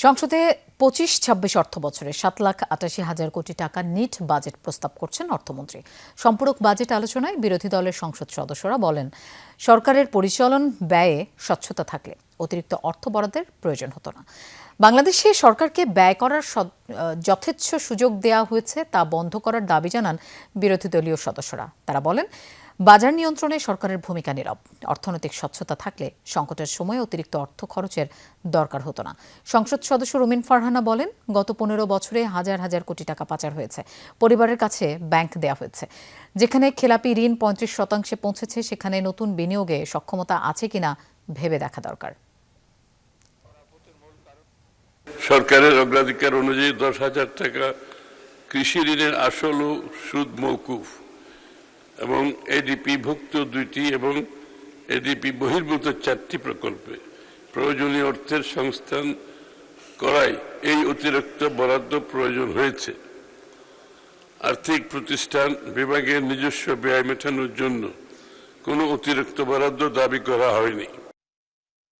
সংসদে ২৫-২৬ অর্থ বছরে ৭,৮৮,০০০ কোটি টাকা নিট বাজেট প্রস্তাব করছেন অর্থমন্ত্রী। সম্পূরক বাজেট আলোচনায় বিরোধী দলের সংসদ সদস্যরা বলেন, সরকারের পরিচালন ব্যয়ে স্বচ্ছতা থাকলে অতিরিক্ত অর্থ বরাদ্দের প্রয়োজন হতো না। বাংলাদেশে সরকারকে ব্যয় করার যথেচ্ছ সুযোগ দেওয়া হয়েছে তা বন্ধ করার দাবি জানান বিরোধী দলীয় সদস্যরা। তারা বলেন, বাজার নিয়ন্ত্রণে সরকারের ভূমিকা নীরব। অর্থনৈতিক স্বচ্ছতা থাকলে সংকটের সময় অতিরিক্ত অর্থ খরচের দরকার হতো না। সংসদ সদস্য রুমিন ফারহানা বলেন, গত ১৫ বছরে হাজার হাজার কোটি টাকা পাচার হয়েছে, পরিবারের কাছে ব্যাংক দেয়া হয়েছে। যেখানে খেলাপি ঋণ ৩৫% পৌঁছেছে, সেখানে নতুন বিনিয়োগে সক্ষমতা আছে কিনা ভেবে দেখা দরকার। সরকারের অগ্রাধিকার অনুযায়ী ১০,০০০ টাকা কৃষি ঋণের আসল ও সুদ মওকুফ এবং এডিপি-ভুক্ত ২টি এবং এডিপি বহির্ভূত ৪টি প্রকল্পে প্রয়োজনীয় অর্থের সংস্থান করায় এই অতিরিক্ত বরাদ্দ প্রয়োজন হয়েছে। আর্থিক প্রতিষ্ঠান বিভাগের নিজস্ব ব্যয় মেটানোর জন্য কোনো অতিরিক্ত বরাদ্দ দাবি করা হয়নি।